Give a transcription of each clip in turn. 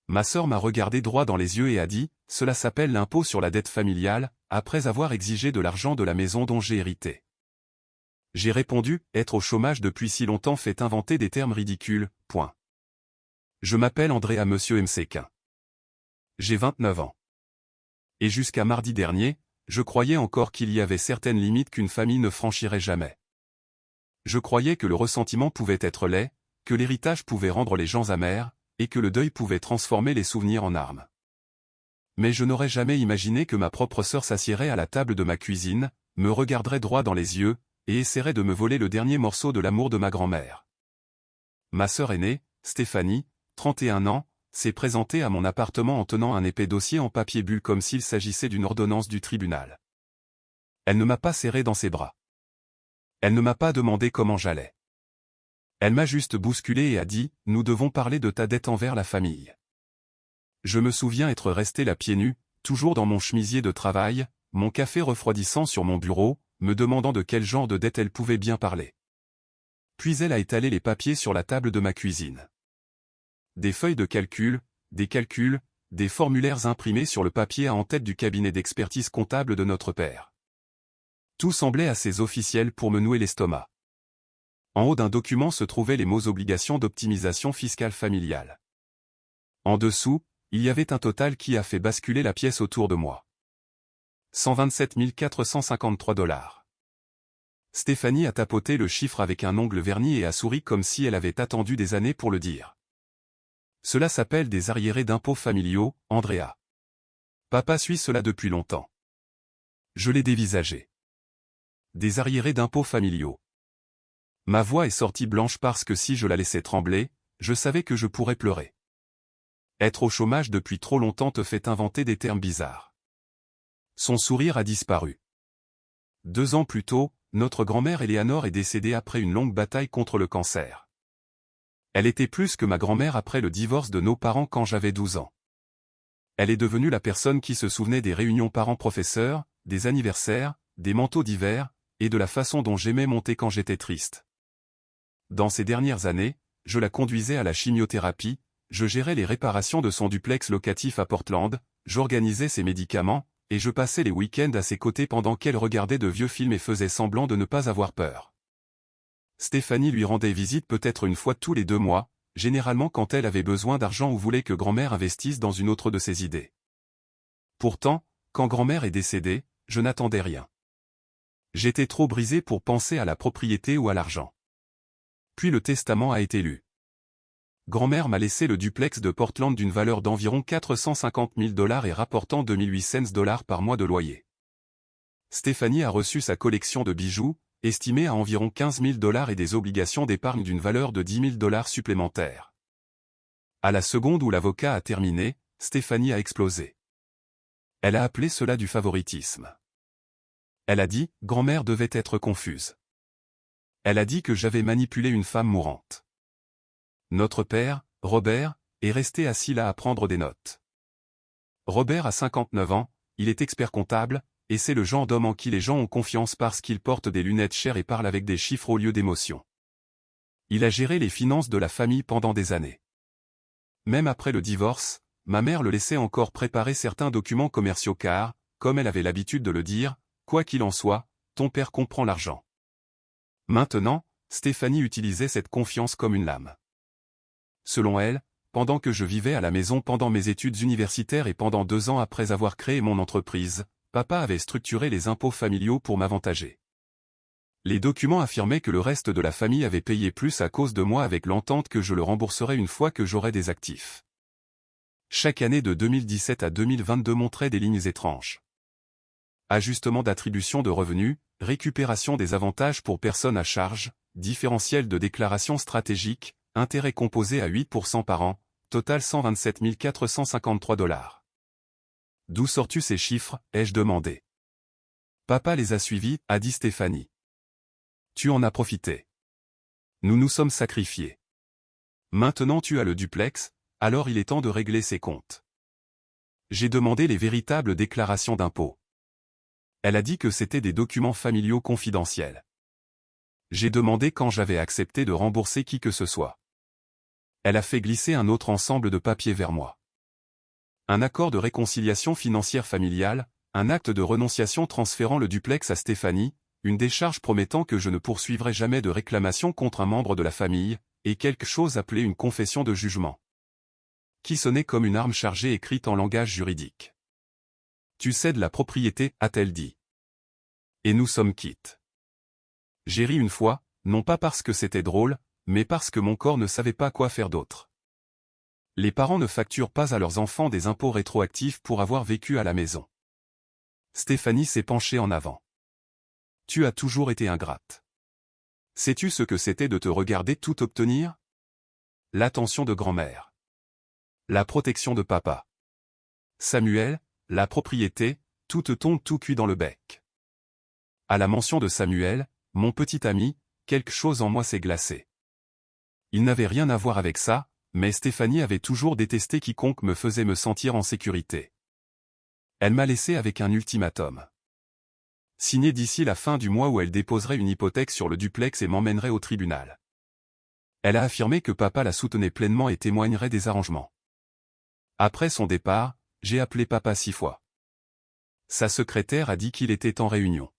Ma sœur m'a regardé droit dans les yeux et a dit, « Cela s'appelle l'impôt sur la dette familiale, après avoir exigé de l'argent de la maison dont j'ai hérité. » J'ai répondu, « Être au chômage depuis si longtemps fait inventer des termes ridicules, point. Je m'appelle Andrea Monsieur Msequin. J'ai 29 ans. Et jusqu'à mardi dernier, je croyais encore qu'il y avait certaines limites qu'une famille ne franchirait jamais. Je croyais que le ressentiment pouvait être laid, que l'héritage pouvait rendre les gens amers, et que le deuil pouvait transformer les souvenirs en armes. Mais je n'aurais jamais imaginé que ma propre sœur s'assiérait à la table de ma cuisine, me regarderait droit dans les yeux, et essaierait de me voler le dernier morceau de l'amour de ma grand-mère. Ma sœur aînée, Stéphanie, 31 ans, s'est présentée à mon appartement en tenant un épais dossier en papier bulle comme s'il s'agissait d'une ordonnance du tribunal. Elle ne m'a pas serré dans ses bras. Elle ne m'a pas demandé comment j'allais. Elle m'a juste bousculé et a dit, « Nous devons parler de ta dette envers la famille. » Je me souviens être resté là pieds nus, toujours dans mon chemisier de travail, mon café refroidissant sur mon bureau, me demandant de quel genre de dette elle pouvait bien parler. Puis elle a étalé les papiers sur la table de ma cuisine. Des feuilles de calcul, des formulaires imprimés sur le papier en tête du cabinet d'expertise comptable de notre père. Tout semblait assez officiel pour me nouer l'estomac. En haut d'un document se trouvaient les mots obligations d'optimisation fiscale familiale. En dessous, il y avait un total qui a fait basculer la pièce autour de moi. 127 453 $. Stéphanie a tapoté le chiffre avec un ongle verni et a souri comme si elle avait attendu des années pour le dire. Cela s'appelle des arriérés d'impôts familiaux, Andrea. Papa suit cela depuis longtemps. Je l'ai dévisagé. Des arriérés d'impôts familiaux. Ma voix est sortie blanche parce que si je la laissais trembler, je savais que je pourrais pleurer. Être au chômage depuis trop longtemps te fait inventer des termes bizarres. Son sourire a disparu. 2 ans plus tôt, notre grand-mère Éléanore est décédée après une longue bataille contre le cancer. Elle était plus que ma grand-mère après le divorce de nos parents quand j'avais 12 ans. Elle est devenue la personne qui se souvenait des réunions parents-professeurs, des anniversaires, des manteaux d'hiver, et de la façon dont j'aimais monter quand j'étais triste. Dans ces dernières années, je la conduisais à la chimiothérapie, je gérais les réparations de son duplex locatif à Portland, j'organisais ses médicaments, et je passais les week-ends à ses côtés pendant qu'elle regardait de vieux films et faisait semblant de ne pas avoir peur. Stéphanie lui rendait visite peut-être une fois tous les 2 mois, généralement quand elle avait besoin d'argent ou voulait que grand-mère investisse dans une autre de ses idées. Pourtant, quand grand-mère est décédée, je n'attendais rien. J'étais trop brisé pour penser à la propriété ou à l'argent. Puis le testament a été lu. Grand-mère m'a laissé le duplex de Portland d'une valeur d'environ 450 000 $ et rapportant 2800 $ par mois de loyer. Stéphanie a reçu sa collection de bijoux, estimée à environ 15 000 $ et des obligations d'épargne d'une valeur de 10 000 $ supplémentaires. À la seconde où l'avocat a terminé, Stéphanie a explosé. Elle a appelé cela du favoritisme. Elle a dit, grand-mère devait être confuse. Elle a dit que j'avais manipulé une femme mourante. Notre père, Robert, est resté assis là à prendre des notes. Robert a 59 ans, il est expert comptable, et c'est le genre d'homme en qui les gens ont confiance parce qu'il porte des lunettes chères et parle avec des chiffres au lieu d'émotions. Il a géré les finances de la famille pendant des années. Même après le divorce, ma mère le laissait encore préparer certains documents commerciaux car, comme elle avait l'habitude de le dire, quoi qu'il en soit, ton père comprend l'argent. Maintenant, Stéphanie utilisait cette confiance comme une lame. Selon elle, pendant que je vivais à la maison pendant mes études universitaires et pendant 2 ans après avoir créé mon entreprise, papa avait structuré les impôts familiaux pour m'avantager. Les documents affirmaient que le reste de la famille avait payé plus à cause de moi avec l'entente que je le rembourserais une fois que j'aurais des actifs. Chaque année de 2017 à 2022 montrait des lignes étranges. Ajustement d'attribution de revenus, récupération des avantages pour personnes à charge, différentiel de déclaration stratégique, intérêt composé à 8% par an, total 127 453 $. D'où sors-tu ces chiffres, ai-je demandé. Papa les a suivis, a dit Stéphanie. Tu en as profité. Nous nous sommes sacrifiés. Maintenant tu as le duplex, alors il est temps de régler ses comptes. J'ai demandé les véritables déclarations d'impôts. Elle a dit que c'était des documents familiaux confidentiels. J'ai demandé quand j'avais accepté de rembourser qui que ce soit. Elle a fait glisser un autre ensemble de papiers vers moi. Un accord de réconciliation financière familiale, un acte de renonciation transférant le duplex à Stéphanie, une décharge promettant que je ne poursuivrai jamais de réclamation contre un membre de la famille, et quelque chose appelé une confession de jugement. Qui sonnait comme une arme chargée écrite en langage juridique. Tu cèdes la propriété, a-t-elle dit. Et nous sommes quittes. J'ai ri une fois, non pas parce que c'était drôle, mais parce que mon corps ne savait pas quoi faire d'autre. Les parents ne facturent pas à leurs enfants des impôts rétroactifs pour avoir vécu à la maison. Stéphanie s'est penchée en avant. Tu as toujours été ingrate. Sais-tu ce que c'était de te regarder tout obtenir? L'attention de grand-mère. La protection de papa. Samuel, la propriété, tout te tombe tout cuit dans le bec. À la mention de Samuel, mon petit ami, quelque chose en moi s'est glacé. Il n'avait rien à voir avec ça, mais Stéphanie avait toujours détesté quiconque me faisait me sentir en sécurité. Elle m'a laissé avec un ultimatum. Signé d'ici la fin du mois où elle déposerait une hypothèque sur le duplex et m'emmènerait au tribunal. Elle a affirmé que papa la soutenait pleinement et témoignerait des arrangements. Après son départ, j'ai appelé papa 6 fois. Sa secrétaire a dit qu'il était en réunion.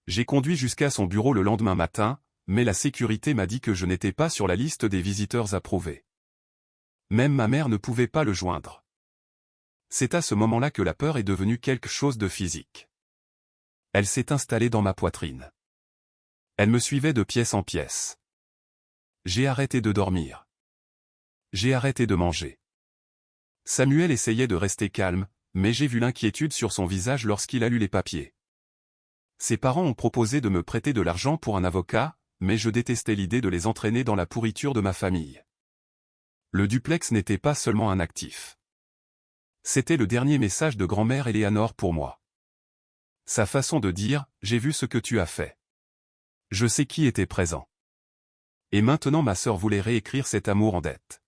J'ai conduit jusqu'à son bureau le lendemain matin, mais la sécurité m'a dit que je n'étais pas sur la liste des visiteurs approuvés. Même ma mère ne pouvait pas le joindre. C'est à ce moment-là que la peur est devenue quelque chose de physique. Elle s'est installée dans ma poitrine. Elle me suivait de pièce en pièce. J'ai arrêté de dormir. J'ai arrêté de manger. Samuel essayait de rester calme, mais j'ai vu l'inquiétude sur son visage lorsqu'il a lu les papiers. Ses parents ont proposé de me prêter de l'argent pour un avocat, mais je détestais l'idée de les entraîner dans la pourriture de ma famille. Le duplex n'était pas seulement un actif. C'était le dernier message de grand-mère Éléanore pour moi. Sa façon de dire « J'ai vu ce que tu as fait. Je sais qui était présent. » Et maintenant ma sœur voulait réécrire cet amour en dette.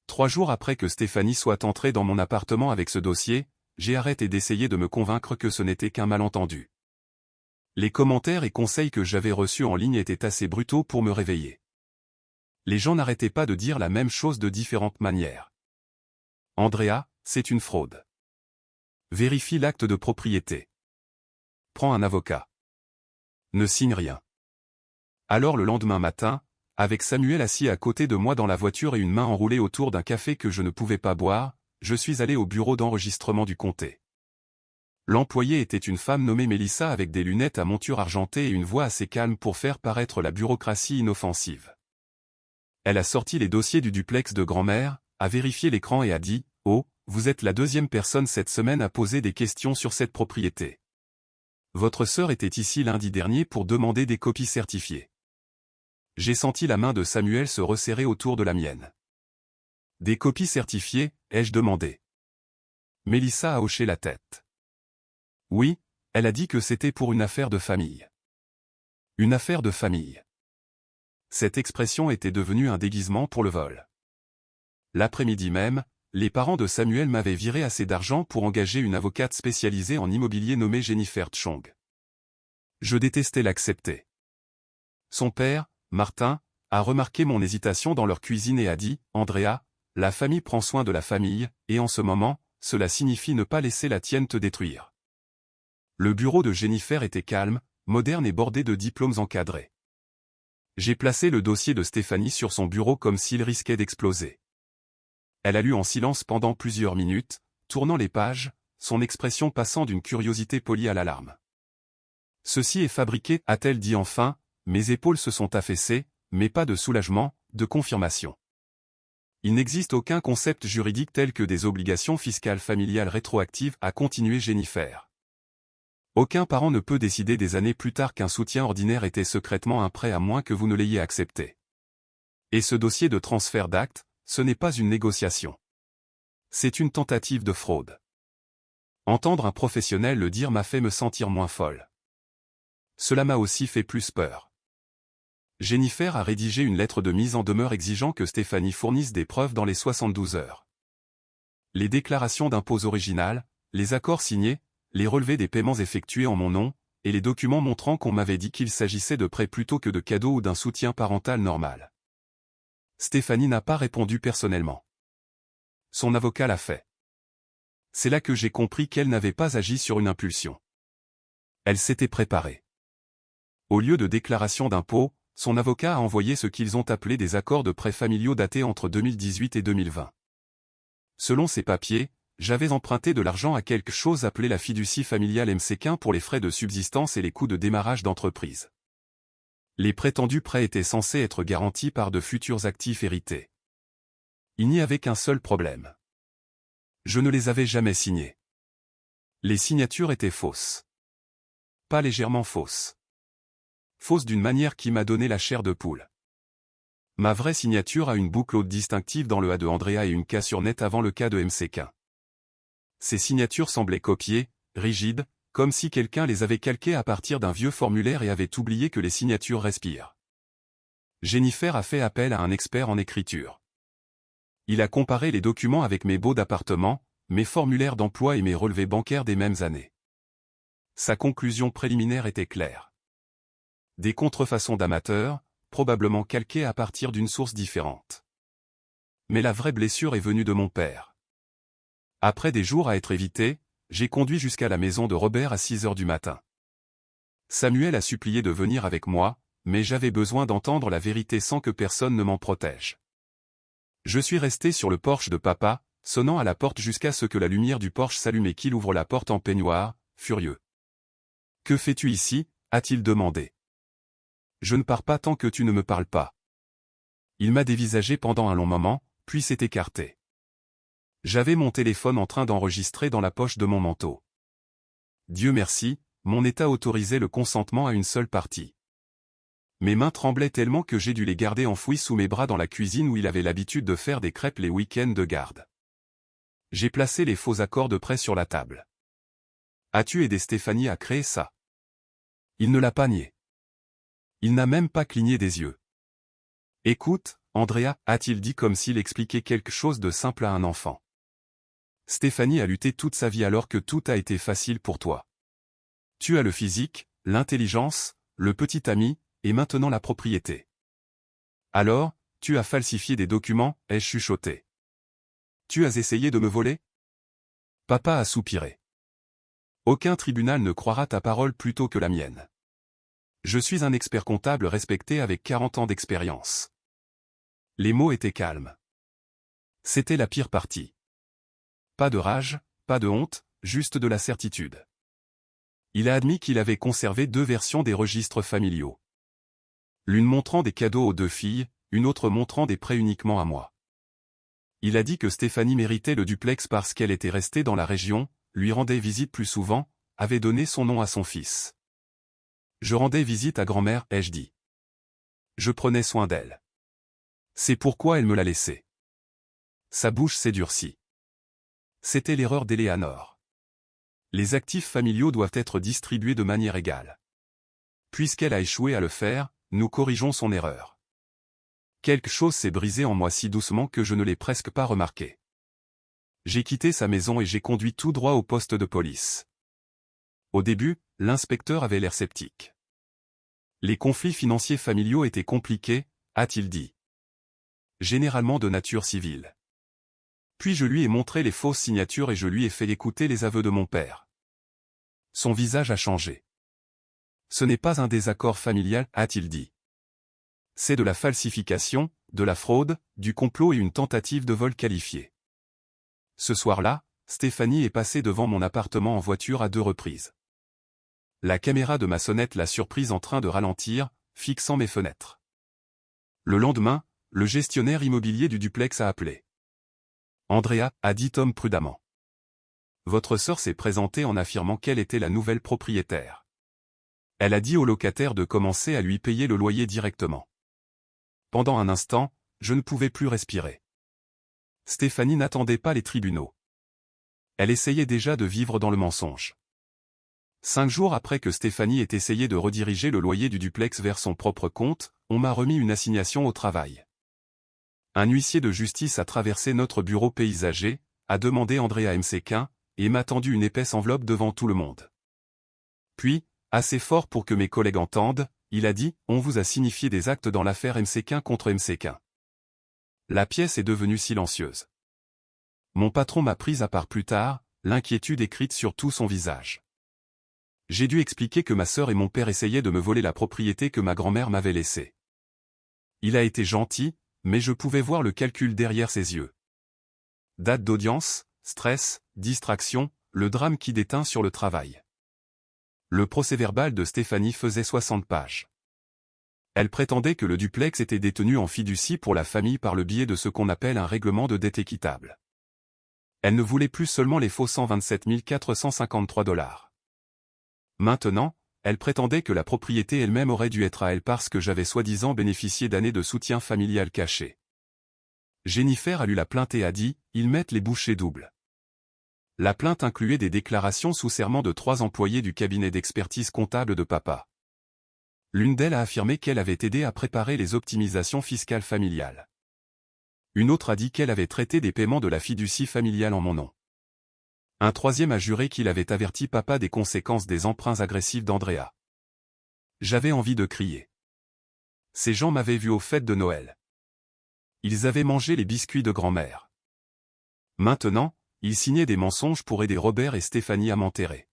3 jours après que Stéphanie soit entrée dans mon appartement avec ce dossier, j'ai arrêté d'essayer de me convaincre que ce n'était qu'un malentendu. Les commentaires et conseils que j'avais reçus en ligne étaient assez brutaux pour me réveiller. Les gens n'arrêtaient pas de dire la même chose de différentes manières. Andrea, c'est une fraude. Vérifie l'acte de propriété. Prends un avocat. Ne signe rien. Alors le lendemain matin, avec Samuel assis à côté de moi dans la voiture et une main enroulée autour d'un café que je ne pouvais pas boire, je suis allé au bureau d'enregistrement du comté. L'employée était une femme nommée Mélissa avec des lunettes à monture argentée et une voix assez calme pour faire paraître la bureaucratie inoffensive. Elle a sorti les dossiers du duplex de grand-mère, a vérifié l'écran et a dit « Oh, vous êtes la 2e personne cette semaine à poser des questions sur cette propriété. Votre sœur était ici lundi dernier pour demander des copies certifiées. » J'ai senti la main de Samuel se resserrer autour de la mienne. « Des copies certifiées ?» ai-je demandé. Mélissa a hoché la tête. Oui, elle a dit que c'était pour une affaire de famille. Une affaire de famille. Cette expression était devenue un déguisement pour le vol. L'après-midi même, les parents de Samuel m'avaient viré assez d'argent pour engager une avocate spécialisée en immobilier nommée Jennifer Chong. Je détestais l'accepter. Son père, Martin, a remarqué mon hésitation dans leur cuisine et a dit « Andrea, la famille prend soin de la famille, et en ce moment, cela signifie ne pas laisser la tienne te détruire. » Le bureau de Jennifer était calme, moderne et bordé de diplômes encadrés. J'ai placé le dossier de Stéphanie sur son bureau comme s'il risquait d'exploser. Elle a lu en silence pendant plusieurs minutes, tournant les pages, son expression passant d'une curiosité polie à l'alarme. « Ceci est fabriqué, a-t-elle dit enfin, mes épaules se sont affaissées, mais pas de soulagement, de confirmation. Il n'existe aucun concept juridique tel que des obligations fiscales familiales rétroactives, a continué Jennifer. Aucun parent ne peut décider des années plus tard qu'un soutien ordinaire était secrètement un prêt à moins que vous ne l'ayez accepté. Et ce dossier de transfert d'actes, ce n'est pas une négociation. C'est une tentative de fraude. Entendre un professionnel le dire m'a fait me sentir moins folle. Cela m'a aussi fait plus peur. Jennifer a rédigé une lettre de mise en demeure exigeant que Stéphanie fournisse des preuves dans les 72 heures. Les déclarations d'impôts originales, les accords signés, les relevés des paiements effectués en mon nom, et les documents montrant qu'on m'avait dit qu'il s'agissait de prêts plutôt que de cadeaux ou d'un soutien parental normal. Stéphanie n'a pas répondu personnellement. Son avocat l'a fait. C'est là que j'ai compris qu'elle n'avait pas agi sur une impulsion. Elle s'était préparée. Au lieu de déclaration d'impôt, son avocat a envoyé ce qu'ils ont appelé des accords de prêt familiaux datés entre 2018 et 2020. Selon ces papiers, j'avais emprunté de l'argent à quelque chose appelé la fiducie familiale MCQ pour les frais de subsistance et les coûts de démarrage d'entreprise. Les prétendus prêts étaient censés être garantis par de futurs actifs hérités. Il n'y avait qu'un seul problème. Je ne les avais jamais signés. Les signatures étaient fausses. Pas légèrement fausses. Fausses d'une manière qui m'a donné la chair de poule. Ma vraie signature a une boucle haute distinctive dans le A de Andrea et une cassure nette avant le K de MCQ. Ces signatures semblaient copiées, rigides, comme si quelqu'un les avait calquées à partir d'un vieux formulaire et avait oublié que les signatures respirent. Jennifer a fait appel à un expert en écriture. Il a comparé les documents avec mes baux d'appartement, mes formulaires d'emploi et mes relevés bancaires des mêmes années. Sa conclusion préliminaire était claire. Des contrefaçons d'amateurs, probablement calquées à partir d'une source différente. Mais la vraie blessure est venue de mon père. Après des jours à être évités, j'ai conduit jusqu'à la maison de Robert à 6 heures du matin. Samuel a supplié de venir avec moi, mais j'avais besoin d'entendre la vérité sans que personne ne m'en protège. Je suis resté sur le porche de papa, sonnant à la porte jusqu'à ce que la lumière du porche s'allume et qu'il ouvre la porte en peignoir, furieux. « Que fais-tu ici » a-t-il demandé. « Je ne pars pas tant que tu ne me parles pas. » Il m'a dévisagé pendant un long moment, puis s'est écarté. J'avais mon téléphone en train d'enregistrer dans la poche de mon manteau. Dieu merci, mon état autorisait le consentement à une seule partie. Mes mains tremblaient tellement que j'ai dû les garder enfouies sous mes bras dans la cuisine où il avait l'habitude de faire des crêpes les week-ends de garde. J'ai placé les faux accords de prêt sur la table. As-tu aidé Stéphanie à créer ça? Il ne l'a pas nié. Il n'a même pas cligné des yeux. Écoute, Andrea, a-t-il dit comme s'il expliquait quelque chose de simple à un enfant. Stéphanie a lutté toute sa vie alors que tout a été facile pour toi. Tu as le physique, l'intelligence, le petit ami, et maintenant la propriété. Alors, tu as falsifié des documents, ai-je chuchoté. Tu as essayé de me voler? Papa a soupiré. Aucun tribunal ne croira ta parole plutôt que la mienne. Je suis un expert comptable respecté avec 40 ans d'expérience. Les mots étaient calmes. C'était la pire partie. Pas de rage, pas de honte, juste de la certitude. Il a admis qu'il avait conservé 2 versions des registres familiaux. L'une montrant des cadeaux aux 2 filles, une autre montrant des prêts uniquement à moi. Il a dit que Stéphanie méritait le duplex parce qu'elle était restée dans la région, lui rendait visite plus souvent, avait donné son nom à son fils. Je rendais visite à grand-mère, ai-je dit. Je prenais soin d'elle. C'est pourquoi elle me l'a laissé. Sa bouche s'est durcie. C'était l'erreur d'Éléanore. Les actifs familiaux doivent être distribués de manière égale. Puisqu'elle a échoué à le faire, nous corrigeons son erreur. Quelque chose s'est brisé en moi si doucement que je ne l'ai presque pas remarqué. J'ai quitté sa maison et j'ai conduit tout droit au poste de police. Au début, l'inspecteur avait l'air sceptique. Les conflits financiers familiaux étaient compliqués, a-t-il dit. Généralement de nature civile. Puis je lui ai montré les fausses signatures et je lui ai fait écouter les aveux de mon père. Son visage a changé. Ce n'est pas un désaccord familial, a-t-il dit. C'est de la falsification, de la fraude, du complot et une tentative de vol qualifié. Ce soir-là, Stéphanie est passée devant mon appartement en voiture à 2 reprises. La caméra de ma sonnette l'a surprise en train de ralentir, fixant mes fenêtres. Le lendemain, le gestionnaire immobilier du duplex a appelé. Andrea, a dit Tom prudemment. Votre sœur s'est présentée en affirmant qu'elle était la nouvelle propriétaire. Elle a dit au locataire de commencer à lui payer le loyer directement. Pendant un instant, je ne pouvais plus respirer. Stéphanie n'attendait pas les tribunaux. Elle essayait déjà de vivre dans le mensonge. 5 jours après que Stéphanie ait essayé de rediriger le loyer du duplex vers son propre compte, on m'a remis une assignation au travail. Un huissier de justice a traversé notre bureau paysager, a demandé Andrea MCQ, et m'a tendu une épaisse enveloppe devant tout le monde. Puis, assez fort pour que mes collègues entendent, il a dit « On vous a signifié des actes dans l'affaire MCQ contre MCQ ». La pièce est devenue silencieuse. Mon patron m'a prise à part plus tard, l'inquiétude écrite sur tout son visage. J'ai dû expliquer que ma sœur et mon père essayaient de me voler la propriété que ma grand-mère m'avait laissée. Il a été gentil, mais je pouvais voir le calcul derrière ses yeux. Date d'audience, stress, distraction, le drame qui déteint sur le travail. Le procès-verbal de Stéphanie faisait 60 pages. Elle prétendait que le duplex était détenu en fiducie pour la famille par le biais de ce qu'on appelle un règlement de dette équitable. Elle ne voulait plus seulement les faux 127 453 $. Maintenant, elle prétendait que la propriété elle-même aurait dû être à elle parce que j'avais soi-disant bénéficié d'années de soutien familial caché. Jennifer a lu la plainte et a dit « Ils mettent les bouchées doubles ». La plainte incluait des déclarations sous serment de 3 employés du cabinet d'expertise comptable de papa. L'une d'elles a affirmé qu'elle avait aidé à préparer les optimisations fiscales familiales. Une autre a dit qu'elle avait traité des paiements de la fiducie familiale en mon nom. Un troisième a juré qu'il avait averti papa des conséquences des emprunts agressifs d'Andrea. J'avais envie de crier. Ces gens m'avaient vu aux fêtes de Noël. Ils avaient mangé les biscuits de grand-mère. Maintenant, ils signaient des mensonges pour aider Robert et Stéphanie à m'enterrer.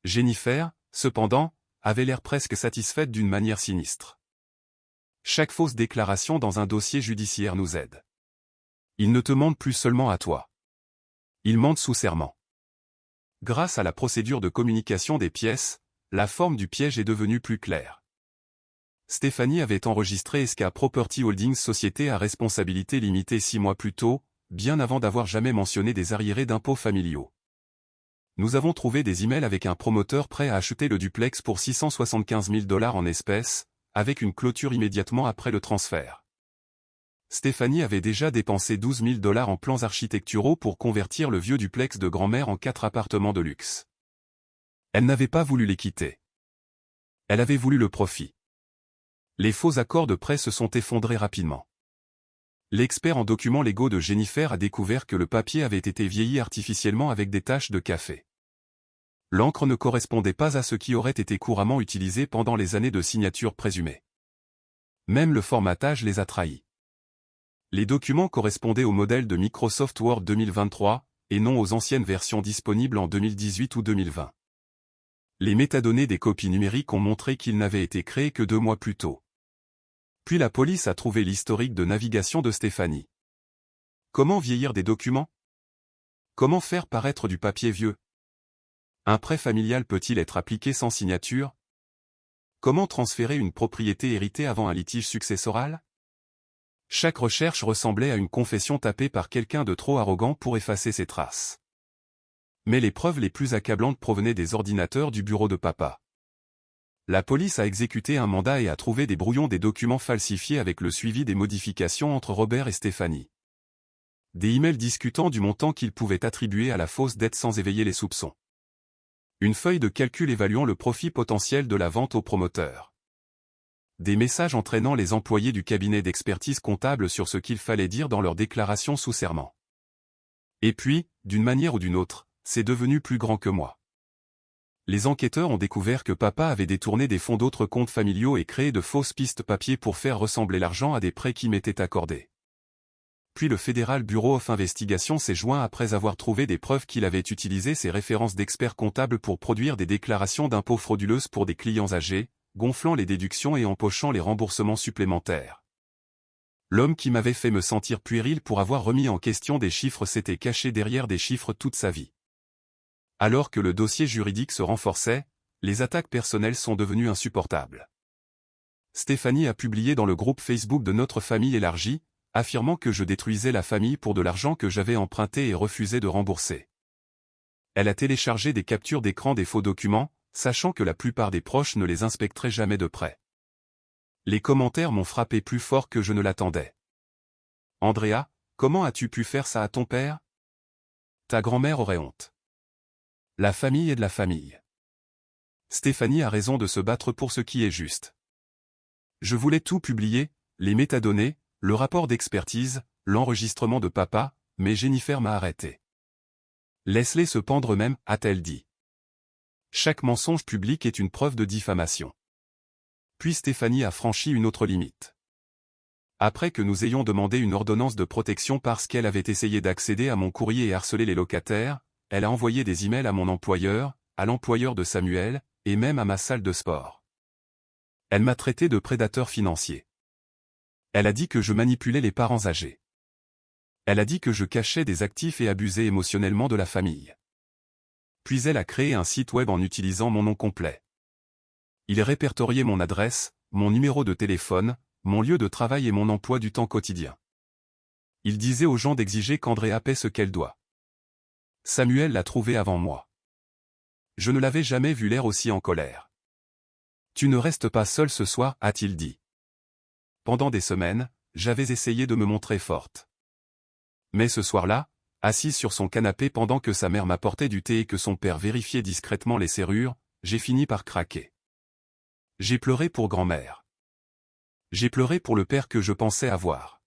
Jennifer, cependant, avait l'air presque satisfaite d'une manière sinistre. Chaque fausse déclaration dans un dossier judiciaire nous aide. Ils ne te mentent plus seulement à toi. Ils mentent sous serment. Grâce à la procédure de communication des pièces, la forme du piège est devenue plus claire. Stéphanie avait enregistré SK Property Holdings société à responsabilité limitée 6 mois plus tôt, bien avant d'avoir jamais mentionné des arriérés d'impôts familiaux. Nous avons trouvé des emails avec un promoteur prêt à acheter le duplex pour 675 000 $ en espèces, avec une clôture immédiatement après le transfert. Stéphanie avait déjà dépensé 12 000 $ en plans architecturaux pour convertir le vieux duplex de grand-mère en 4 appartements de luxe. Elle n'avait pas voulu les quitter. Elle avait voulu le profit. Les faux accords de prêt se sont effondrés rapidement. L'expert en documents légaux de Jennifer a découvert que le papier avait été vieilli artificiellement avec des taches de café. L'encre ne correspondait pas à ce qui aurait été couramment utilisé pendant les années de signature présumée. Même le formatage les a trahis. Les documents correspondaient au modèle de Microsoft Word 2023, et non aux anciennes versions disponibles en 2018 ou 2020. Les métadonnées des copies numériques ont montré qu'ils n'avaient été créés que 2 mois plus tôt. Puis la police a trouvé l'historique de navigation de Stéphanie. Comment vieillir des documents? Comment faire paraître du papier vieux? Un prêt familial peut-il être appliqué sans signature? Comment transférer une propriété héritée avant un litige successoral? Chaque recherche ressemblait à une confession tapée par quelqu'un de trop arrogant pour effacer ses traces. Mais les preuves les plus accablantes provenaient des ordinateurs du bureau de papa. La police a exécuté un mandat et a trouvé des brouillons des documents falsifiés avec le suivi des modifications entre Robert et Stéphanie. Des emails discutant du montant qu'ils pouvaient attribuer à la fausse dette sans éveiller les soupçons. Une feuille de calcul évaluant le profit potentiel de la vente au promoteur. Des messages entraînant les employés du cabinet d'expertise comptable sur ce qu'il fallait dire dans leur déclaration sous serment. Et puis, d'une manière ou d'une autre, c'est devenu plus grand que moi. Les enquêteurs ont découvert que papa avait détourné des fonds d'autres comptes familiaux et créé de fausses pistes papier pour faire ressembler l'argent à des prêts qui m'étaient accordés. Puis le Federal Bureau of Investigation s'est joint après avoir trouvé des preuves qu'il avait utilisé ses références d'experts comptables pour produire des déclarations d'impôts frauduleuses pour des clients âgés, gonflant les déductions et empochant les remboursements supplémentaires. L'homme qui m'avait fait me sentir puéril pour avoir remis en question des chiffres s'était caché derrière des chiffres toute sa vie. Alors que le dossier juridique se renforçait, les attaques personnelles sont devenues insupportables. Stéphanie a publié dans le groupe Facebook de notre famille élargie, affirmant que je détruisais la famille pour de l'argent que j'avais emprunté et refusé de rembourser. Elle a téléchargé des captures d'écran des faux documents, sachant que la plupart des proches ne les inspecteraient jamais de près. Les commentaires m'ont frappé plus fort que je ne l'attendais. Andrea, comment as-tu pu faire ça à ton père? Ta grand-mère aurait honte. La famille est de la famille. Stéphanie a raison de se battre pour ce qui est juste. Je voulais tout publier, les métadonnées, le rapport d'expertise, l'enregistrement de papa, mais Jennifer m'a arrêté. Laisse-les se pendre eux-mêmes, a-t-elle dit. Chaque mensonge public est une preuve de diffamation. Puis Stéphanie a franchi une autre limite. Après que nous ayons demandé une ordonnance de protection parce qu'elle avait essayé d'accéder à mon courrier et harcelé les locataires, elle a envoyé des emails à mon employeur, à l'employeur de Samuel, et même à ma salle de sport. Elle m'a traité de prédateur financier. Elle a dit que je manipulais les parents âgés. Elle a dit que je cachais des actifs et abusais émotionnellement de la famille. Puis elle a créé un site web en utilisant mon nom complet. Il répertoriait mon adresse, mon numéro de téléphone, mon lieu de travail et mon emploi du temps quotidien. Il disait aux gens d'exiger qu'Andrea paie ce qu'elle doit. Samuel l'a trouvé avant moi. Je ne l'avais jamais vu l'air aussi en colère. « Tu ne restes pas seule ce soir » a-t-il dit. Pendant des semaines, j'avais essayé de me montrer forte. Mais ce soir-là, assise sur son canapé pendant que sa mère m'apportait du thé et que son père vérifiait discrètement les serrures, j'ai fini par craquer. J'ai pleuré pour grand-mère. J'ai pleuré pour le père que je pensais avoir.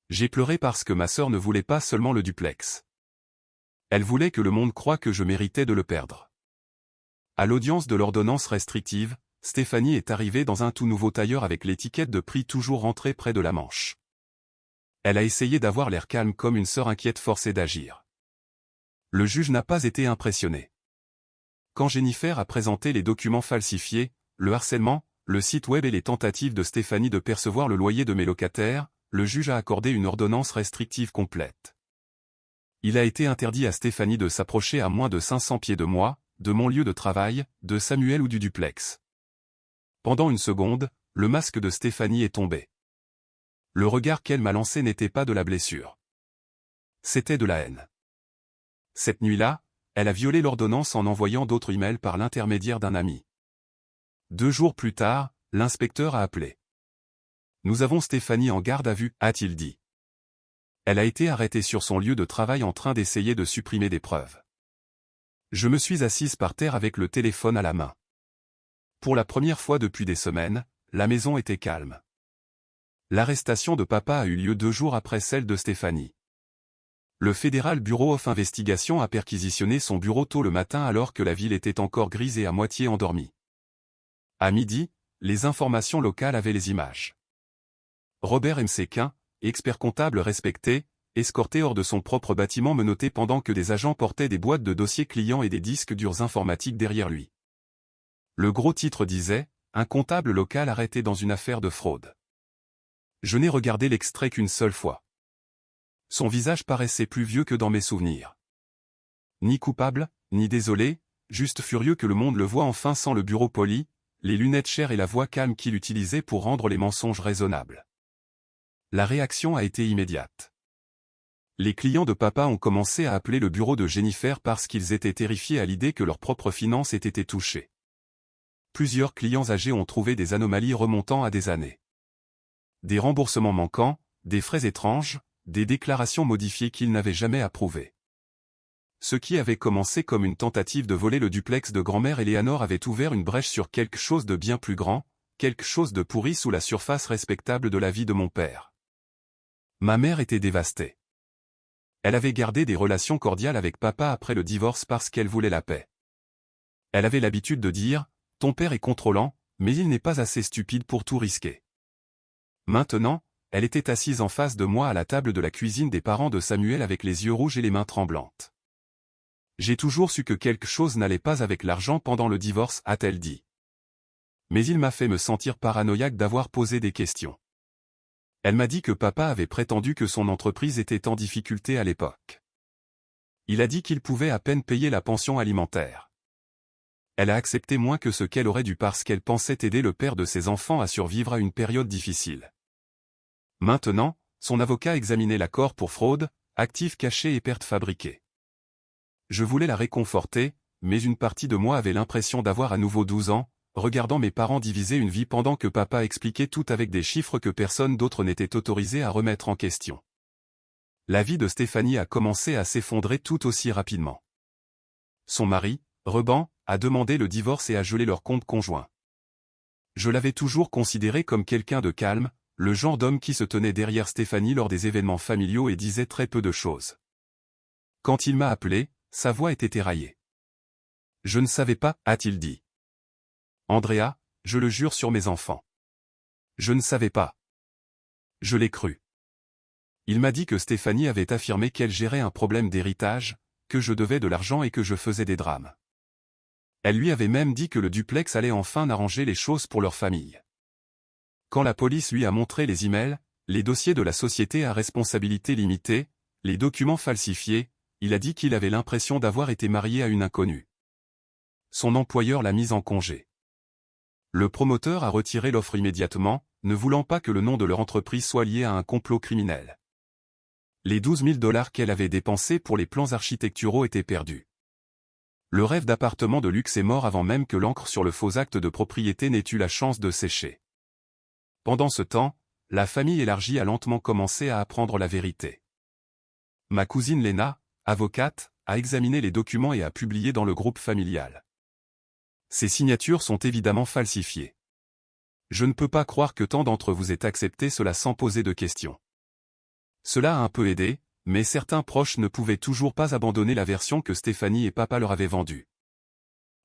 J'ai pleuré parce que ma sœur ne voulait pas seulement le duplex. Elle voulait que le monde croie que je méritais de le perdre. À l'audience de l'ordonnance restrictive, Stéphanie est arrivée dans un tout nouveau tailleur avec l'étiquette de prix toujours rentrée près de la manche. Elle a essayé d'avoir l'air calme comme une sœur inquiète forcée d'agir. Le juge n'a pas été impressionné. Quand Jennifer a présenté les documents falsifiés, le harcèlement, le site web et les tentatives de Stéphanie de percevoir le loyer de mes locataires, le juge a accordé une ordonnance restrictive complète. Il a été interdit à Stéphanie de s'approcher à moins de 500 pieds de moi, de mon lieu de travail, de Samuel ou du duplex. Pendant une seconde, le masque de Stéphanie est tombé. Le regard qu'elle m'a lancé n'était pas de la blessure. C'était de la haine. Cette nuit-là, elle a violé l'ordonnance en envoyant d'autres emails par l'intermédiaire d'un ami. 2 jours plus tard, l'inspecteur a appelé. « Nous avons Stéphanie en garde à vue » a-t-il dit. Elle a été arrêtée sur son lieu de travail en train d'essayer de supprimer des preuves. Je me suis assise par terre avec le téléphone à la main. Pour la première fois depuis des semaines, la maison était calme. L'arrestation de papa a eu lieu 2 jours après celle de Stéphanie. Le Federal Bureau of Investigation a perquisitionné son bureau tôt le matin alors que la ville était encore grise et à moitié endormie. À midi, les informations locales avaient les images. Robert M. Séquin, expert comptable respecté, escorté hors de son propre bâtiment menotté pendant que des agents portaient des boîtes de dossiers clients et des disques durs informatiques derrière lui. Le gros titre disait « Un comptable local arrêté dans une affaire de fraude ». Je n'ai regardé l'extrait qu'une seule fois. Son visage paraissait plus vieux que dans mes souvenirs. Ni coupable, ni désolé, juste furieux que le monde le voie enfin sans le bureau poli, les lunettes chères et la voix calme qu'il utilisait pour rendre les mensonges raisonnables. La réaction a été immédiate. Les clients de papa ont commencé à appeler le bureau de Jennifer parce qu'ils étaient terrifiés à l'idée que leurs propres finances aient été touchées. Plusieurs clients âgés ont trouvé des anomalies remontant à des années. Des remboursements manquants, des frais étranges, des déclarations modifiées qu'ils n'avaient jamais approuvées. Ce qui avait commencé comme une tentative de voler le duplex de grand-mère Eleanor avait ouvert une brèche sur quelque chose de bien plus grand, quelque chose de pourri sous la surface respectable de la vie de mon père. Ma mère était dévastée. Elle avait gardé des relations cordiales avec papa après le divorce parce qu'elle voulait la paix. Elle avait l'habitude de dire « Ton père est contrôlant, mais il n'est pas assez stupide pour tout risquer ». Maintenant, elle était assise en face de moi à la table de la cuisine des parents de Samuel avec les yeux rouges et les mains tremblantes. « J'ai toujours su que quelque chose n'allait pas avec l'argent pendant le divorce » a-t-elle dit. Mais il m'a fait me sentir paranoïaque d'avoir posé des questions. Elle m'a dit que papa avait prétendu que son entreprise était en difficulté à l'époque. Il a dit qu'il pouvait à peine payer la pension alimentaire. Elle a accepté moins que ce qu'elle aurait dû parce qu'elle pensait aider le père de ses enfants à survivre à une période difficile. Maintenant, son avocat examinait l'accord pour fraude, actifs cachés et pertes fabriquées. Je voulais la réconforter, mais une partie de moi avait l'impression d'avoir à nouveau 12 ans, regardant mes parents diviser une vie pendant que papa expliquait tout avec des chiffres que personne d'autre n'était autorisé à remettre en question. La vie de Stéphanie a commencé à s'effondrer tout aussi rapidement. Son mari, Reban, a demandé le divorce et a gelé leur compte conjoint. Je l'avais toujours considéré comme quelqu'un de calme, le genre d'homme qui se tenait derrière Stéphanie lors des événements familiaux et disait très peu de choses. Quand il m'a appelé, sa voix était éraillée. « Je ne savais pas » a-t-il dit. « Andrea, je le jure sur mes enfants. Je ne savais pas. » Je l'ai cru. Il m'a dit que Stéphanie avait affirmé qu'elle gérait un problème d'héritage, que je devais de l'argent et que je faisais des drames. Elle lui avait même dit que le duplex allait enfin arranger les choses pour leur famille. Quand la police lui a montré les emails, les dossiers de la société à responsabilité limitée, les documents falsifiés, il a dit qu'il avait l'impression d'avoir été marié à une inconnue. Son employeur l'a mise en congé. Le promoteur a retiré l'offre immédiatement, ne voulant pas que le nom de leur entreprise soit lié à un complot criminel. Les 12 000 $ qu'elle avait dépensés pour les plans architecturaux étaient perdus. Le rêve d'appartement de luxe est mort avant même que l'encre sur le faux acte de propriété n'ait eu la chance de sécher. Pendant ce temps, la famille élargie a lentement commencé à apprendre la vérité. Ma cousine Léna, avocate, a examiné les documents et a publié dans le groupe familial. Ces signatures sont évidemment falsifiées. Je ne peux pas croire que tant d'entre vous aient accepté cela sans poser de questions. Cela a un peu aidé, mais certains proches ne pouvaient toujours pas abandonner la version que Stéphanie et papa leur avaient vendue.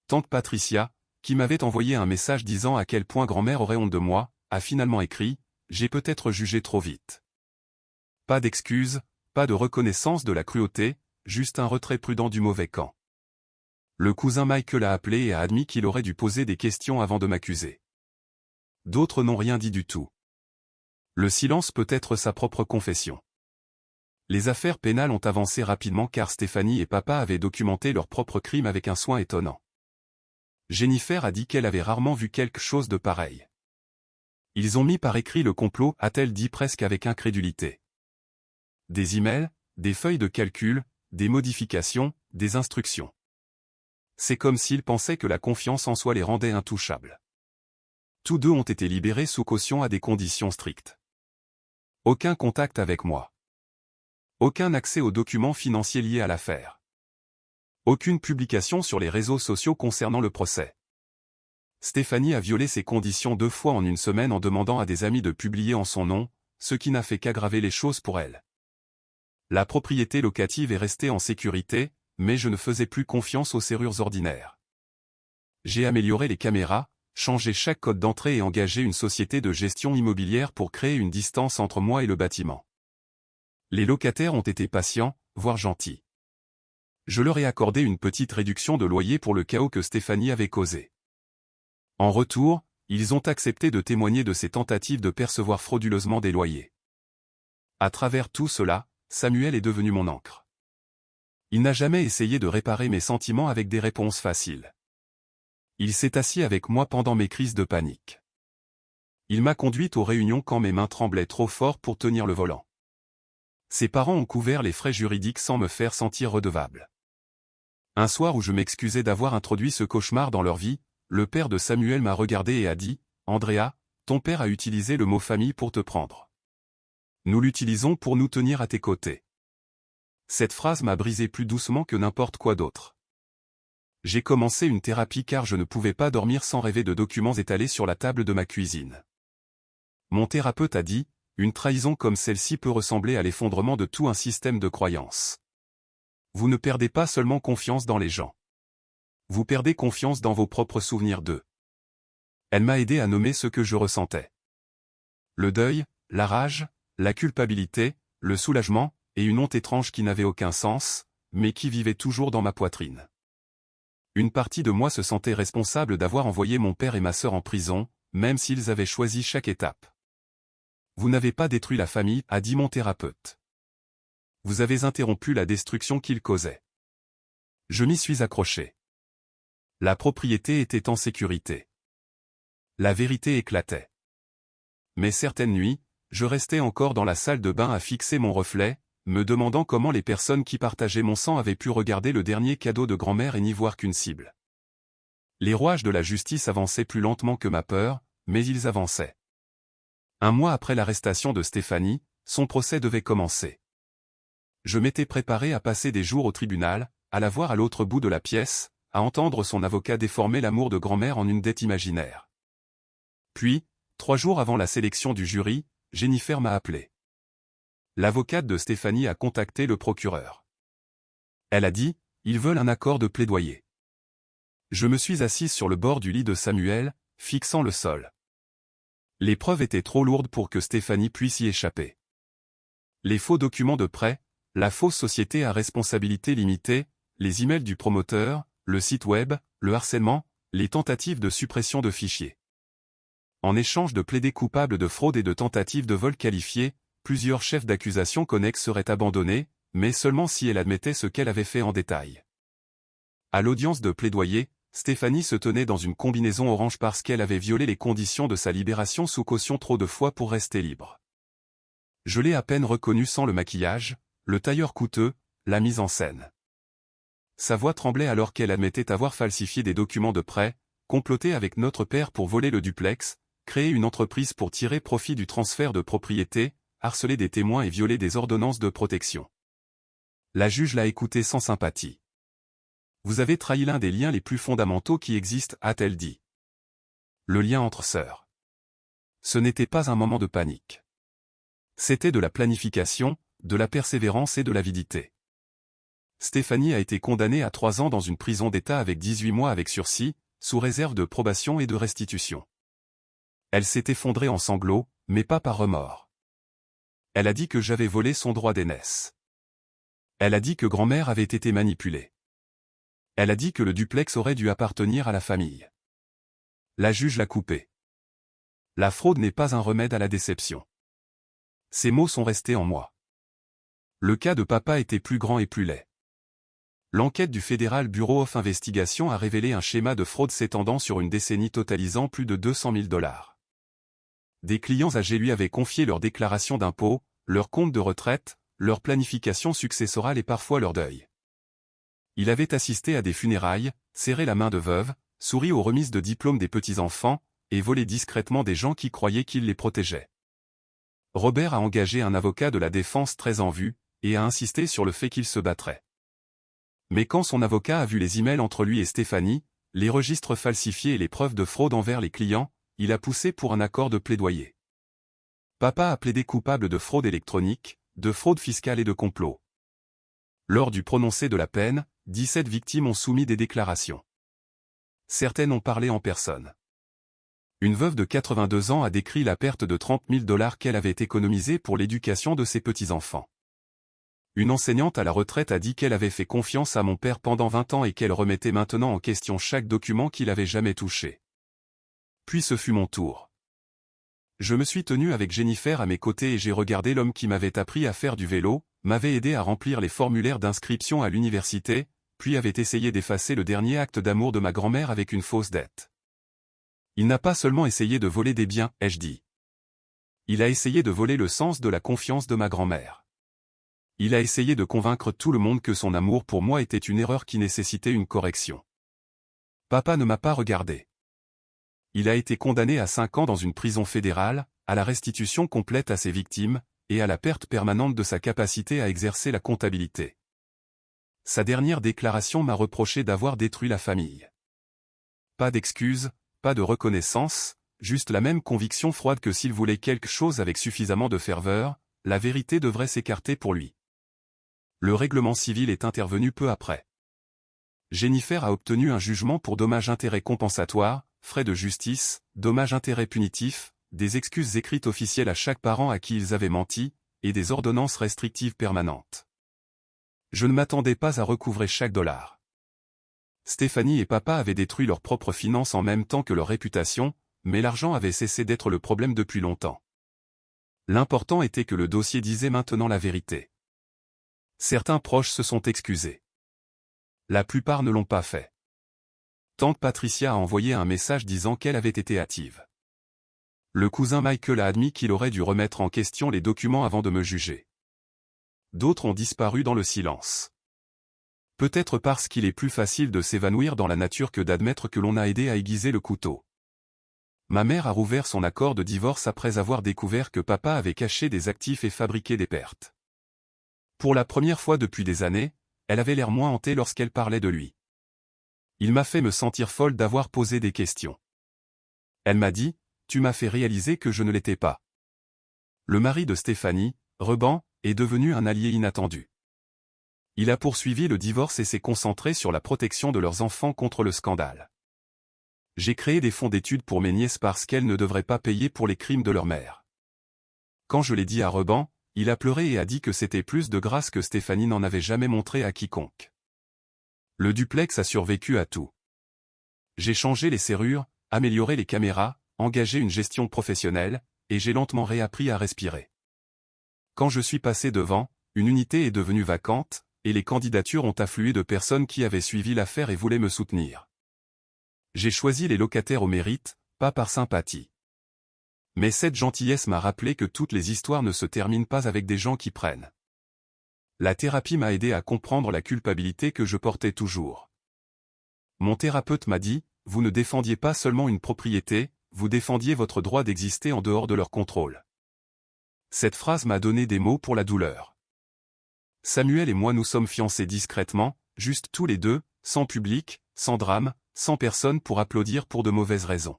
Tante Patricia, qui m'avait envoyé un message disant à quel point grand-mère aurait honte de moi, a finalement écrit « J'ai peut-être jugé trop vite ». Pas d'excuses, pas de reconnaissance de la cruauté, juste un retrait prudent du mauvais camp. Le cousin Michael a appelé et a admis qu'il aurait dû poser des questions avant de m'accuser. D'autres n'ont rien dit du tout. Le silence peut être sa propre confession. Les affaires pénales ont avancé rapidement car Stéphanie et papa avaient documenté leurs propres crimes avec un soin étonnant. Jennifer a dit qu'elle avait rarement vu quelque chose de pareil. Ils ont mis par écrit le complot, a-t-elle dit presque avec incrédulité. Des emails, des feuilles de calcul, des modifications, des instructions. C'est comme s'ils pensaient que la confiance en soi les rendait intouchables. Tous deux ont été libérés sous caution à des conditions strictes. Aucun contact avec moi. Aucun accès aux documents financiers liés à l'affaire. Aucune publication sur les réseaux sociaux concernant le procès. Stéphanie a violé ces conditions 2 fois en une semaine en demandant à des amis de publier en son nom, ce qui n'a fait qu'aggraver les choses pour elle. La propriété locative est restée en sécurité, mais je ne faisais plus confiance aux serrures ordinaires. J'ai amélioré les caméras, changé chaque code d'entrée et engagé une société de gestion immobilière pour créer une distance entre moi et le bâtiment. Les locataires ont été patients, voire gentils. Je leur ai accordé une petite réduction de loyer pour le chaos que Stéphanie avait causé. En retour, ils ont accepté de témoigner de ces tentatives de percevoir frauduleusement des loyers. À travers tout cela, Samuel est devenu mon ancre. Il n'a jamais essayé de réparer mes sentiments avec des réponses faciles. Il s'est assis avec moi pendant mes crises de panique. Il m'a conduite aux réunions quand mes mains tremblaient trop fort pour tenir le volant. Ses parents ont couvert les frais juridiques sans me faire sentir redevable. Un soir où je m'excusais d'avoir introduit ce cauchemar dans leur vie, le père de Samuel m'a regardé et a dit « Andrea, ton père a utilisé le mot famille pour te prendre. Nous l'utilisons pour nous tenir à tes côtés. » Cette phrase m'a brisé plus doucement que n'importe quoi d'autre. J'ai commencé une thérapie car je ne pouvais pas dormir sans rêver de documents étalés sur la table de ma cuisine. Mon thérapeute a dit, une trahison comme celle-ci peut ressembler à l'effondrement de tout un système de croyances. Vous ne perdez pas seulement confiance dans les gens. Vous perdez confiance dans vos propres souvenirs d'eux. Elle m'a aidé à nommer ce que je ressentais. Le deuil, la rage, la culpabilité, le soulagement, et une honte étrange qui n'avait aucun sens, mais qui vivait toujours dans ma poitrine. Une partie de moi se sentait responsable d'avoir envoyé mon père et ma sœur en prison, même s'ils avaient choisi chaque étape. Vous n'avez pas détruit la famille, a dit mon thérapeute. Vous avez interrompu la destruction qu'ils causaient. Je m'y suis accroché. La propriété était en sécurité. La vérité éclatait. Mais certaines nuits, je restais encore dans la salle de bain à fixer mon reflet, me demandant comment les personnes qui partageaient mon sang avaient pu regarder le dernier cadeau de grand-mère et n'y voir qu'une cible. Les rouages de la justice avançaient plus lentement que ma peur, mais ils avançaient. Un mois après l'arrestation de Stéphanie, son procès devait commencer. Je m'étais préparé à passer des jours au tribunal, à la voir à l'autre bout de la pièce, à entendre son avocat déformer l'amour de grand-mère en une dette imaginaire. Puis, 3 jours avant la sélection du jury, Jennifer m'a appelé. L'avocate de Stéphanie a contacté le procureur. Elle a dit, ils veulent un accord de plaidoyer. Je me suis assise sur le bord du lit de Samuel, fixant le sol. Les preuves étaient trop lourdes pour que Stéphanie puisse y échapper. Les faux documents de prêt, la fausse société à responsabilité limitée, les emails du promoteur, le site web, le harcèlement, les tentatives de suppression de fichiers. En échange de plaidés coupables de fraude et de tentatives de vol qualifiées, plusieurs chefs d'accusation connexes seraient abandonnés, mais seulement si elle admettait ce qu'elle avait fait en détail. À l'audience de plaidoyer, Stéphanie se tenait dans une combinaison orange parce qu'elle avait violé les conditions de sa libération sous caution trop de fois pour rester libre. Je l'ai à peine reconnue sans le maquillage, le tailleur coûteux, la mise en scène. Sa voix tremblait alors qu'elle admettait avoir falsifié des documents de prêt, comploté avec notre père pour voler le duplex, créé une entreprise pour tirer profit du transfert de propriété, harceler des témoins et violer des ordonnances de protection. La juge l'a écoutée sans sympathie. Vous avez trahi l'un des liens les plus fondamentaux qui existent, a-t-elle dit. Le lien entre sœurs. Ce n'était pas un moment de panique. C'était de la planification, de la persévérance et de l'avidité. Stéphanie a été condamnée à 3 ans dans une prison d'État avec 18 mois avec sursis, sous réserve de probation et de restitution. Elle s'est effondrée en sanglots, mais pas par remords. Elle a dit que j'avais volé son droit d'aînesse. Elle a dit que grand-mère avait été manipulée. Elle a dit que le duplex aurait dû appartenir à la famille. La juge l'a coupée. La fraude n'est pas un remède à la déception. Ces mots sont restés en moi. Le cas de papa était plus grand et plus laid. L'enquête du Federal Bureau of Investigation a révélé un schéma de fraude s'étendant sur une décennie totalisant plus de 200 000 $. Des clients âgés lui avaient confié leurs déclarations d'impôts, leurs comptes de retraite, leur planification successorale et parfois leur deuil. Il avait assisté à des funérailles, serré la main de veuves, souri aux remises de diplômes des petits-enfants, et volé discrètement des gens qui croyaient qu'il les protégeait. Robert a engagé un avocat de la défense très en vue, et a insisté sur le fait qu'il se battrait. Mais quand son avocat a vu les emails entre lui et Stéphanie, les registres falsifiés et les preuves de fraude envers les clients, il a poussé pour un accord de plaidoyer. Papa a plaidé coupable de fraude électronique, de fraude fiscale et de complot. Lors du prononcé de la peine, 17 victimes ont soumis des déclarations. Certaines ont parlé en personne. Une veuve de 82 ans a décrit la perte de 30 000 $ qu'elle avait économisée pour l'éducation de ses petits-enfants. Une enseignante à la retraite a dit qu'elle avait fait confiance à mon père pendant 20 ans et qu'elle remettait maintenant en question chaque document qu'il avait jamais touché. Puis ce fut mon tour. Je me suis tenu avec Jennifer à mes côtés et j'ai regardé l'homme qui m'avait appris à faire du vélo, m'avait aidé à remplir les formulaires d'inscription à l'université, puis avait essayé d'effacer le dernier acte d'amour de ma grand-mère avec une fausse dette. Il n'a pas seulement essayé de voler des biens, ai-je dit. Il a essayé de voler le sens de la confiance de ma grand-mère. Il a essayé de convaincre tout le monde que son amour pour moi était une erreur qui nécessitait une correction. Papa ne m'a pas regardé. Il a été condamné à 5 ans dans une prison fédérale, à la restitution complète à ses victimes, et à la perte permanente de sa capacité à exercer la comptabilité. Sa dernière déclaration m'a reproché d'avoir détruit la famille. Pas d'excuses, pas de reconnaissance, juste la même conviction froide que s'il voulait quelque chose avec suffisamment de ferveur, la vérité devrait s'écarter pour lui. Le règlement civil est intervenu peu après. Jennifer a obtenu un jugement pour dommages-intérêts compensatoires, frais de justice, dommages-intérêts punitifs, des excuses écrites officielles à chaque parent à qui ils avaient menti, et des ordonnances restrictives permanentes. Je ne m'attendais pas à recouvrer chaque dollar. Stéphanie et papa avaient détruit leurs propres finances en même temps que leur réputation, mais l'argent avait cessé d'être le problème depuis longtemps. L'important était que le dossier disait maintenant la vérité. Certains proches se sont excusés. La plupart ne l'ont pas fait. Tante Patricia a envoyé un message disant qu'elle avait été hâtive. Le cousin Michael a admis qu'il aurait dû remettre en question les documents avant de me juger. D'autres ont disparu dans le silence. Peut-être parce qu'il est plus facile de s'évanouir dans la nature que d'admettre que l'on a aidé à aiguiser le couteau. Ma mère a rouvert son accord de divorce après avoir découvert que papa avait caché des actifs et fabriqué des pertes. Pour la première fois depuis des années, elle avait l'air moins hantée lorsqu'elle parlait de lui. Il m'a fait me sentir folle d'avoir posé des questions. Elle m'a dit, « Tu m'as fait réaliser que je ne l'étais pas. » Le mari de Stéphanie, Reban, est devenu un allié inattendu. Il a poursuivi le divorce et s'est concentré sur la protection de leurs enfants contre le scandale. J'ai créé des fonds d'études pour mes nièces parce qu'elles ne devraient pas payer pour les crimes de leur mère. Quand je l'ai dit à Reban, il a pleuré et a dit que c'était plus de grâce que Stéphanie n'en avait jamais montré à quiconque. Le duplex a survécu à tout. J'ai changé les serrures, amélioré les caméras, engagé une gestion professionnelle, et j'ai lentement réappris à respirer. Quand je suis passé devant, une unité est devenue vacante, et les candidatures ont afflué de personnes qui avaient suivi l'affaire et voulaient me soutenir. J'ai choisi les locataires au mérite, pas par sympathie. Mais cette gentillesse m'a rappelé que toutes les histoires ne se terminent pas avec des gens qui prennent. La thérapie m'a aidé à comprendre la culpabilité que je portais toujours. Mon thérapeute m'a dit, vous ne défendiez pas seulement une propriété, vous défendiez votre droit d'exister en dehors de leur contrôle. Cette phrase m'a donné des mots pour la douleur. Samuel et moi nous sommes fiancés discrètement, juste tous les deux, sans public, sans drame, sans personne pour applaudir pour de mauvaises raisons.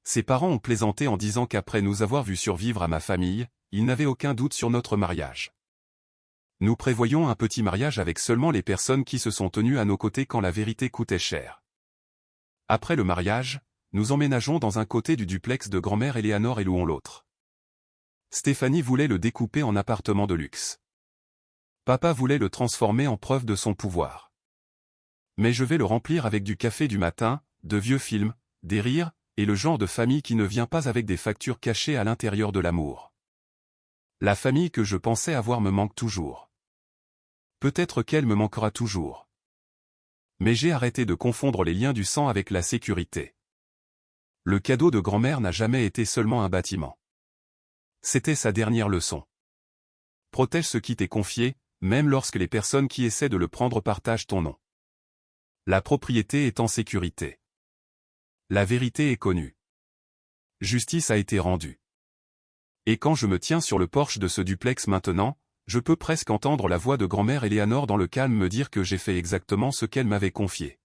Ses parents ont plaisanté en disant qu'après nous avoir vus survivre à ma famille, ils n'avaient aucun doute sur notre mariage. Nous prévoyons un petit mariage avec seulement les personnes qui se sont tenues à nos côtés quand la vérité coûtait cher. Après le mariage, nous emménageons dans un côté du duplex de grand-mère Éléanore et louons l'autre. Stéphanie voulait le découper en appartement de luxe. Papa voulait le transformer en preuve de son pouvoir. Mais je vais le remplir avec du café du matin, de vieux films, des rires, et le genre de famille qui ne vient pas avec des factures cachées à l'intérieur de l'amour. La famille que je pensais avoir me manque toujours. Peut-être qu'elle me manquera toujours. Mais j'ai arrêté de confondre les liens du sang avec la sécurité. Le cadeau de grand-mère n'a jamais été seulement un bâtiment. C'était sa dernière leçon. Protège ce qui t'est confié, même lorsque les personnes qui essaient de le prendre partagent ton nom. La propriété est en sécurité. La vérité est connue. Justice a été rendue. Et quand je me tiens sur le porche de ce duplex maintenant, je peux presque entendre la voix de grand-mère Éléanore dans le calme me dire que j'ai fait exactement ce qu'elle m'avait confié.